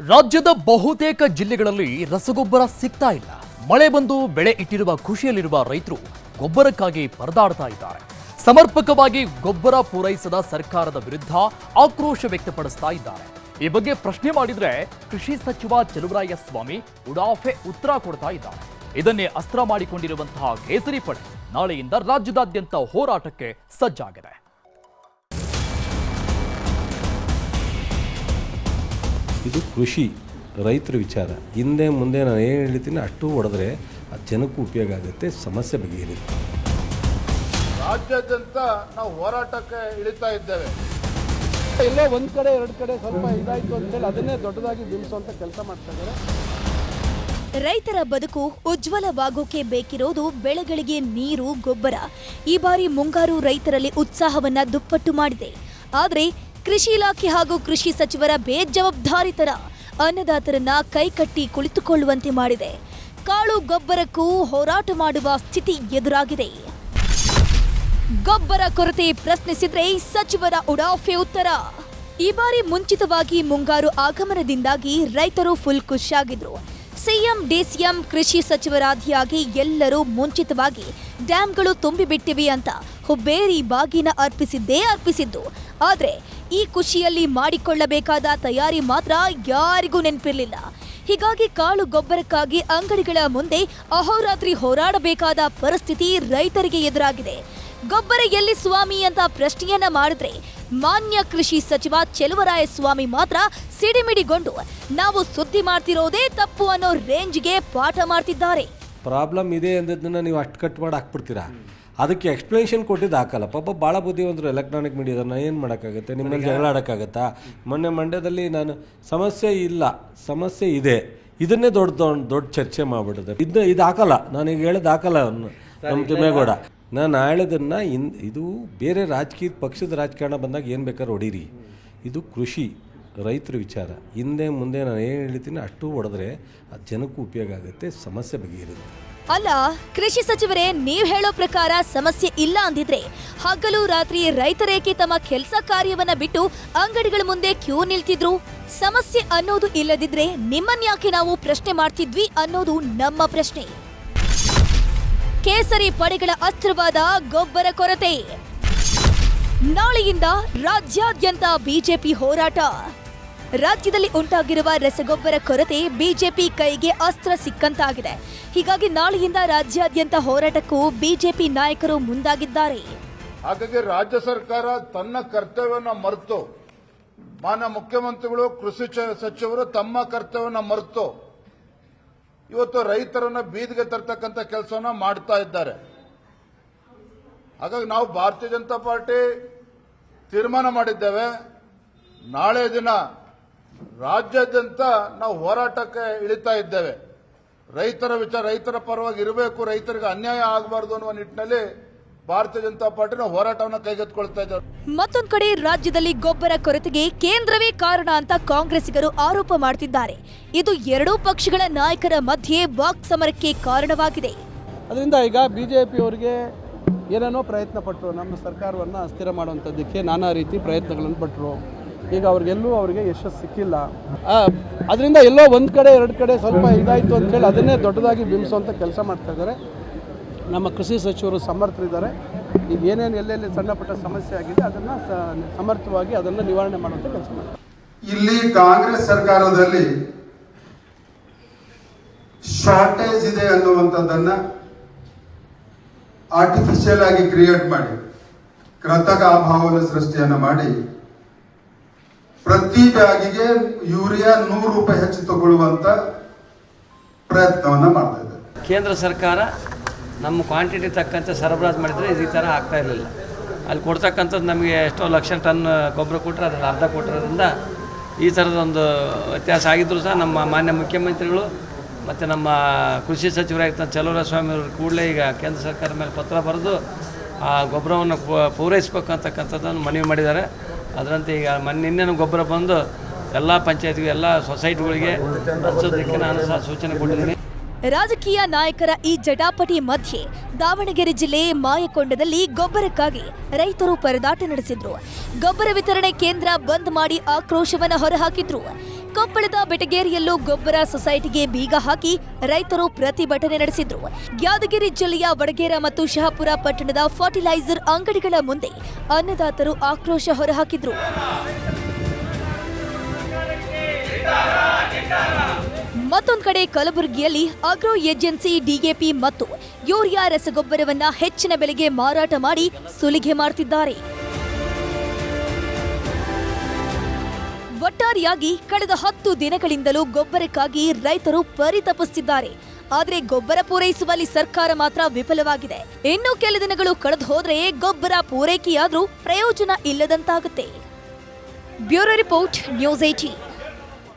ರಾಜ್ಯದ ಬಹುತೇಕ ಜಿಲ್ಲೆಗಳಲ್ಲಿ ರಸಗೊಬ್ಬರ ಸಿಗ್ತಾ ಇಲ್ಲ. ಮಳೆ ಬಂದು ಬೆಳೆ ಇಟ್ಟಿರುವ ಖುಷಿಯಲ್ಲಿರುವ ರೈತರು ಗೊಬ್ಬರಕ್ಕಾಗಿ ಪರದಾಡ್ತಾ ಇದ್ದಾರೆ. ಸಮರ್ಪಕವಾಗಿ ಗೊಬ್ಬರ ಪೂರೈಸದ ಸರ್ಕಾರದ ವಿರುದ್ಧ ಆಕ್ರೋಶ ವ್ಯಕ್ತಪಡಿಸ್ತಾ ಇದ್ದಾರೆ. ಈ ಬಗ್ಗೆ ಪ್ರಶ್ನೆ ಮಾಡಿದ್ರೆ ಕೃಷಿ ಸಚಿವ ಚಲುವರಾಯಸ್ವಾಮಿ ಉಡಾಫೆ ಉತ್ತರ ಕೊಡ್ತಾ ಇದ್ದಾರೆ. ಇದನ್ನೇ ಅಸ್ತ್ರ ಮಾಡಿಕೊಂಡಿರುವಂತಹ ಕೇಸರಿ ಪಡೆ ನಾಳೆಯಿಂದ ರಾಜ್ಯದಾದ್ಯಂತ ಹೋರಾಟಕ್ಕೆ ಸಜ್ಜಾಗಿದೆ. ಇದು ಕೃಷಿ ರೈತರ ವಿಚಾರ. ಹಿಂದೆ ಮುಂದೆ ನಾನು ಏನು ಹೇಳ್ತೀನಿ ಅಷ್ಟು ಹೊಡೆದ್ರೆ ಅದು ಜನಕ್ಕೂ ಉಪಯೋಗ ಆಗುತ್ತೆ, ಸಮಸ್ಯೆ ಬಗೆಹರಿಯುತ್ತೆ. ರಾಜ್ಯಾದ್ಯಂತ ನಾವು ಹೋರಾಟಕ್ಕೆ ಇಳಿತಾ ಇದ್ದೇವೆ. ಎಲ್ಲೋ ಒಂದು ಕಡೆ ಎರಡು ಕಡೆ ಸ್ವಲ್ಪ ಇದಾಯಿತು ಅಂತೇಳಿ ಅದನ್ನೇ ದೊಡ್ಡದಾಗಿ ಬಿಂಬಿಸುವಂಥ ಕೆಲಸ ಮಾಡ್ತಾ ಇದ್ದಾರೆ. ರೈತರ ಬದುಕು ಉಜ್ವಲವಾಗೋಕೆ ಬೇಕಿರೋದು ಬೆಳೆಗಳಿಗೆ ನೀರು, ಗೊಬ್ಬರ. ಈ ಬಾರಿ ಮುಂಗಾರು ರೈತರಲ್ಲಿ ಉತ್ಸಾಹವನ್ನ ದುಪ್ಪಟ್ಟು ಮಾಡಿದೆ. ಆದರೆ ಕೃಷಿ ಇಲಾಖೆ ಹಾಗೂ ಕೃಷಿ ಸಚಿವರ ಬೇಜವಾಬ್ದಾರಿತನ ಅನ್ನದಾತರನ್ನ ಕೈಕಟ್ಟಿ ಕುಳಿತುಕೊಳ್ಳುವಂತೆ ಮಾಡಿದೆ. ಕಾಳು ಗೊಬ್ಬರಕ್ಕೂ ಹೋರಾಟ ಮಾಡುವ ಸ್ಥಿತಿ ಎದುರಾಗಿದೆ. ಗೊಬ್ಬರ ಕೊರತೆ ಪ್ರಶ್ನಿಸಿದ್ರೆ ಸಚಿವರ ಉಡಾಫೆ ಉತ್ತರ. ಈ ಬಾರಿ ಮುಂಚಿತವಾಗಿ ಮುಂಗಾರು ಆಗಮನದಿಂದಾಗಿ ರೈತರು ಫುಲ್ ಖುಷಿಯಾಗಿದ್ರು. ಸಿಎಂ ಡಿಸಿಎಂ ಕೃಷಿ ಸಚಿವರಾದಿಯಾಗಿ ಎಲ್ಲರೂ ಮುಂಚಿತವಾಗಿ ಡ್ಯಾಂಗಳು ತುಂಬಿಬಿಟ್ಟಿವೆ ಅಂತ ಹುಬ್ಬೇರಿ ಬಾಗಿನ ಅರ್ಪಿಸಿದ್ದು. ಆದರೆ ಈ ಖುಷಿಯಲ್ಲಿ ಮಾಡಿಕೊಳ್ಳಬೇಕಾದ ತಯಾರಿ ಮಾತ್ರ ಯಾರಿಗೂ ನೆನಪಿರಲಿಲ್ಲ. ಹೀಗಾಗಿ ಕಾಳು ಗೊಬ್ಬರಕ್ಕಾಗಿ ಅಂಗಡಿಗಳ ಮುಂದೆ ಅಹೋರಾತ್ರಿ ಹೋರಾಡಬೇಕಾದ ಪರಿಸ್ಥಿತಿ ರೈತರಿಗೆ ಎದುರಾಗಿದೆ. ಗೊಬ್ಬರ ಎಲ್ಲಿ ಸ್ವಾಮಿ ಅಂತ ಪ್ರಶ್ನೆಯನ್ನ ಮಾಡಿದ್ರೆ ಮಾನ್ಯ ಕೃಷಿ ಸಚಿವ ಚಲುವರಾಯಸ್ವಾಮಿ ಮಾತ್ರ ಸಿಡಿಮಿಡಿಗೊಂಡು ನಾವು ಸುದ್ದಿ ಮಾಡ್ತಿರೋದೇ ತಪ್ಪು ಅನ್ನೋ ರೇಂಜ್ಗೆ ಪಾಠ ಮಾಡ್ತಿದ್ದಾರೆ. ಪ್ರಾಬ್ಲಮ್ ಇದೆ ಅಂದದನ್ನ ನೀವು ಅಷ್ಟು ಕಟ್ ಮಾಡಿ ಹಾಕ್ಬಿಡ್ತೀರಾ, ಅದಕ್ಕೆ ಎಕ್ಸ್ಪ್ಲನೇಷನ್ ಕೊಟ್ಟಿದ್ದು ಹಾಕಲ್ಲ. ಪಾಪ ಭಾಳ ಬುದ್ಧಿವಂತರು ಎಲೆಕ್ಟ್ರಾನಿಕ್ ಮೀಡಿಯಾದನ್ನ ಏನು ಮಾಡೋಕ್ಕಾಗುತ್ತೆ, ನಿಮ್ಮಲ್ಲಿ ಜಗಳ ಆಡೋಕ್ಕಾಗತ್ತಾ? ಮಂಡ್ಯದಲ್ಲಿ ನಾನು ಸಮಸ್ಯೆ ಇಲ್ಲ, ಸಮಸ್ಯೆ ಇದೆ, ಇದನ್ನೇ ದೊಡ್ಡ ಚರ್ಚೆ ಮಾಡಿಬಿಟ್ಟಿದೆ. ಇದು ಹಾಕಲ್ಲ, ನಾನೀಗ ಹೇಳೋದು ಹಾಕಲ್ಲ ನಮ್ಮ ತಿಮ್ಮೇಗೌಡ. ನಾನು ಹೇಳೋದನ್ನು ಇದು ಬೇರೆ ರಾಜಕೀಯ ಪಕ್ಷದ ರಾಜಕಾರಣ ಬಂದಾಗ ಏನು ಬೇಕಾದ್ರೂ ಹೊಡೀರಿ. ಇದು ಕೃಷಿ ರೈತರ ವಿಚಾರ. ಹಿಂದೆ ಮುಂದೆ ನಾನು ಏನು ಹೇಳ್ತೀನಿ ಅಷ್ಟು ಹೊಡೆದ್ರೆ ಅದು ಜನಕ್ಕೂ ಉಪಯೋಗ ಆಗುತ್ತೆ, ಸಮಸ್ಯೆ ಬಗೆಹರಿಯುತ್ತೆ. ಅಲ್ಲ ಕೃಷಿ ಸಚಿವರೇ, ನೀವ್ ಹೇಳೋ ಪ್ರಕಾರ ಸಮಸ್ಯೆ ಇಲ್ಲ ಅಂದಿದ್ರೆ ಹಗಲು ರಾತ್ರಿ ರೈತರೇಕೆ ತಮ್ಮ ಕೆಲಸ ಕಾರ್ಯವನ್ನ ಬಿಟ್ಟು ಅಂಗಡಿಗಳ ಮುಂದೆ ಕ್ಯೂ ನಿಲ್ತಿದ್ರು? ಸಮಸ್ಯೆ ಅನ್ನೋದು ಇಲ್ಲದಿದ್ರೆ ನಿಮ್ಮನ್ಯಾಕೆ ನಾವು ಪ್ರಶ್ನೆ ಮಾಡ್ತಿದ್ವಿ ಅನ್ನೋದು ನಮ್ಮ ಪ್ರಶ್ನೆ. ಕೇಸರಿ ಪಡೆಗಳ ಅಸ್ತ್ರವಾದ ಗೊಬ್ಬರ ಕೊರತೆ. ನಾಳೆಯಿಂದ ರಾಜ್ಯಾದ್ಯಂತ ಬಿಜೆಪಿ ಹೋರಾಟ. ರಾಜ್ಯದಲ್ಲಿ ಉಂಟಾಗಿರುವ ರಸಗೊಬ್ಬರ ಕೊರತೆ ಬಿಜೆಪಿ ಕೈಗೆ ಅಸ್ತ್ರ ಸಿಕ್ಕಂತಾಗಿದೆ. ಹೀಗಾಗಿ ನಾಳೆಯಿಂದ ರಾಜ್ಯಾದ್ಯಂತ ಹೋರಾಟಕ್ಕೂ ಬಿಜೆಪಿ ನಾಯಕರು ಮುಂದಾಗಿದ್ದಾರೆ. ಹಾಗಾಗಿ ರಾಜ್ಯ ಸರ್ಕಾರ ತನ್ನ ಕರ್ತವ್ಯವನ್ನು ಮರೆತು, ಮಾನ್ಯ ಮುಖ್ಯಮಂತ್ರಿಗಳು, ಕೃಷಿ ಸಚಿವರು ತಮ್ಮ ಕರ್ತವ್ಯವನ್ನು ಮರೆತು ಇವತ್ತು ರೈತರನ್ನ ಬೀದಿಗೆ ತರ್ತಕ್ಕಂಥ ಕೆಲಸವನ್ನ ಮಾಡ್ತಾ ಇದ್ದಾರೆ. ಹಾಗಾಗಿ ನಾವು ಭಾರತೀಯ ಜನತಾ ಪಾರ್ಟಿ ತೀರ್ಮಾನ ಮಾಡಿದ್ದೇವೆ, ನಾಳೆ ದಿನ ರಾಜ್ಯಾದ್ಯಂತ ನಾವು ಹೋರಾಟಕ್ಕೆ ಇಳಿತಾ ಇದ್ದೇವೆ. ರೈತರ ವಿಚಾರ, ರೈತರ ಪರವಾಗಿ ಇರಬೇಕು, ರೈತರಿಗೆ ಅನ್ಯಾಯ ಆಗಬಾರದು ಅನ್ನುವ ನಿಟ್ಟಿನಲ್ಲಿ ಭಾರತೀಯ ಜನತಾ ಪಾರ್ಟಿನ ಹೋರಾಟವನ್ನು ಕೈಗೆತ್ತಿಕೊಳ್ತಾ ಇದ್ದಾರೆ. ಮತ್ತೊಂದು ಕಡೆ ರಾಜ್ಯದಲ್ಲಿ ಗೊಬ್ಬರ ಕೊರತೆಗೆ ಕೇಂದ್ರವೇ ಕಾರಣ ಅಂತ ಕಾಂಗ್ರೆಸ್ಸಿಗರು ಆರೋಪ ಮಾಡ್ತಿದ್ದಾರೆ. ಇದು ಎರಡೂ ಪಕ್ಷಗಳ ನಾಯಕರ ಮಧ್ಯೆ ವಾಕ್ ಸಮರಕ್ಕೆ ಕಾರಣವಾಗಿದೆ. ಅದರಿಂದ ಈಗ ಬಿಜೆಪಿಯವರಿಗೆ ಏನೇನೋ ಪ್ರಯತ್ನ ಪಟ್ಟರು, ನಮ್ಮ ಸರ್ಕಾರವನ್ನು ಅಸ್ಥಿರ ಮಾಡುವಂಥದ್ದಕ್ಕೆ ನಾನಾ ರೀತಿ ಪ್ರಯತ್ನಗಳನ್ನು ಪಟ್ಟರು. ಈಗ ಅವರಿಗೆ ಯಶಸ್ಸು ಸಿಕ್ಕಿಲ್ಲ. ಅದರಿಂದ ಎಲ್ಲೋ ಒಂದು ಕಡೆ ಎರಡು ಕಡೆ ಸ್ವಲ್ಪ ಇದಾಯಿತು ಅಂತೇಳಿ ಅದನ್ನೇ ದೊಡ್ಡದಾಗಿ ಬಿಂಬಿಸುವಂಥ ಕೆಲಸ ಮಾಡ್ತಾ ಇದ್ದಾರೆ. ನಮ್ಮ ಕೃಷಿ ಸಚಿವರು ಸಮರ್ಥರಿದ್ದಾರೆ. ಈಗ ಏನೇನು ಎಲ್ಲೆಲ್ಲಿ ಸಣ್ಣ ಪುಟ್ಟ ಸಮಸ್ಯೆ ಆಗಿದೆ ಅದನ್ನು ಸಮರ್ಥವಾಗಿ ಅದನ್ನು ನಿವಾರಣೆ ಮಾಡುವಂಥ ಕೆಲಸ ಮಾಡ್ತಾರೆ. ಇಲ್ಲಿ ಕಾಂಗ್ರೆಸ್ ಸರ್ಕಾರದಲ್ಲಿ ಶಾರ್ಟೇಜ್ ಇದೆ ಅನ್ನುವಂಥದ್ದನ್ನು ಆರ್ಟಿಫಿಷಿಯಲ್ ಆಗಿ ಕ್ರಿಯೇಟ್ ಮಾಡಿ, ಕೃತಕ ಅಭಾವದ ಸೃಷ್ಟಿಯನ್ನು ಮಾಡಿ, ಪ್ರತಿ ಬ್ಯಾಗಿಗೆ ಯೂರಿಯಾ 100 ರೂಪಾಯಿ ಹೆಚ್ಚು ತಗೊಳ್ಳುವಂತ ಪ್ರಯತ್ನವನ್ನು ಮಾಡ್ತಾ ಇದ್ದಾರೆ. ಕೇಂದ್ರ ಸರ್ಕಾರ ನಮ್ಮ ಕ್ವಾಂಟಿಟಿ ತಕ್ಕಂತೆ ಸರಬರಾಜು ಮಾಡಿದರೆ ಈ ಥರ ಆಗ್ತಾ ಇರಲಿಲ್ಲ. ಅಲ್ಲಿ ಕೊಡ್ತಕ್ಕಂಥದ್ದು ನಮಗೆ ಎಷ್ಟೋ ಲಕ್ಷ ಟನ್ ಗೊಬ್ಬರ ಕೊಟ್ಟರೆ ಅದರಲ್ಲಿ ಅರ್ಧ ಕೊಟ್ಟಿರೋದ್ರಿಂದ ಈ ಥರದೊಂದು ವ್ಯತ್ಯಾಸ ಆಗಿದ್ದರೂ ಸಹ ನಮ್ಮ ಮಾನ್ಯ ಮುಖ್ಯಮಂತ್ರಿಗಳು ಮತ್ತು ನಮ್ಮ ಕೃಷಿ ಸಚಿವರಾಗಿರ್ತ ಚಲುವರಾಯಸ್ವಾಮಿ ಅವರು ಕೂಡಲೇ ಈಗ ಕೇಂದ್ರ ಸರ್ಕಾರ ಮೇಲೆ ಪತ್ರ ಬರೆದು ಆ ಗೊಬ್ಬರವನ್ನು ಪೂರೈಸಬೇಕು ಅಂತಕ್ಕಂಥದ್ದನ್ನು ಮನವಿ ಮಾಡಿದ್ದಾರೆ. ಅದರಂತೆ ಈಗ ನಿನ್ನೆನೂ ಗೊಬ್ಬರ ಬಂದು ಎಲ್ಲ ಪಂಚಾಯತ್ಗೆ, ಎಲ್ಲ ಸೊಸೈಟಿಗಳಿಗೆ ಹಂಚೋದಕ್ಕೆ ನಾನು ಸಹ ಸೂಚನೆ ಕೊಟ್ಟಿದ್ದೀನಿ. ರಾಜಕೀಯ ನಾಯಕರ ಈ ಜಟಾಪಟಿ ಮಧ್ಯೆ ದಾವಣಗೆರೆ ಜಿಲ್ಲೆ ಮಾಯಕೊಂಡದಲ್ಲಿ ಗೊಬ್ಬರಕ್ಕಾಗಿ ರೈತರು ಪರದಾಟ ನಡೆಸಿದ್ರು. ಗೊಬ್ಬರ ವಿತರಣೆ ಕೇಂದ್ರ ಬಂದ್ ಮಾಡಿ ಆಕ್ರೋಶವನ್ನು ಹೊರಹಾಕಿದ್ರು. ಕೊಪ್ಪಳದ ಬೆಟಗೇರಿಯಲ್ಲೂ ಗೊಬ್ಬರ ಸೊಸೈಟಿಗೆ ಬೀಗ ಹಾಕಿ ರೈತರು ಪ್ರತಿಭಟನೆ ನಡೆಸಿದ್ರು. ಯಾದಗಿರಿ ಜಿಲ್ಲೆಯ ವಡಗೇರ ಮತ್ತು ಶಹಾಪುರ ಪಟ್ಟಣದ ಫರ್ಟಿಲೈಸರ್ ಅಂಗಡಿಗಳ ಮುಂದೆ ಅನ್ನದಾತರು ಆಕ್ರೋಶ ಹೊರಹಾಕಿದ್ರು. ಮತ್ತೊಂದು ಕಡೆ ಕಲಬುರಗಿಯಲ್ಲಿ ಅಗ್ರೋ ಏಜೆನ್ಸಿ ಡಿಎಪಿ ಮತ್ತು ಯೂರಿಯಾ ರಸಗೊಬ್ಬರವನ್ನ ಹೆಚ್ಚಿನ ಬೆಲೆಗೆ ಮಾರಾಟ ಮಾಡಿ ಸುಲಿಗೆ ಮಾಡುತ್ತಿದ್ದಾರೆ. ಒಟ್ಟಾರೆಯಾಗಿ ಕಳೆದ 10 ದಿನಗಳಿಂದಲೂ ಗೊಬ್ಬರಕ್ಕಾಗಿ ರೈತರು ಪರಿತಪಿಸುತ್ತಿದ್ದಾರೆ. ಆದರೆ ಗೊಬ್ಬರ ಪೂರೈಸುವಲ್ಲಿ ಸರ್ಕಾರ ಮಾತ್ರ ವಿಫಲವಾಗಿದೆ. ಇನ್ನು ಕೆಲ ದಿನಗಳು ಕಳೆದು ಹೋದ್ರೆ ಗೊಬ್ಬರ ಪೂರೈಕೆಯಾದ್ರೂ ಪ್ರಯೋಜನ ಇಲ್ಲದಂತಾಗುತ್ತೆ. Bureau report, news 18.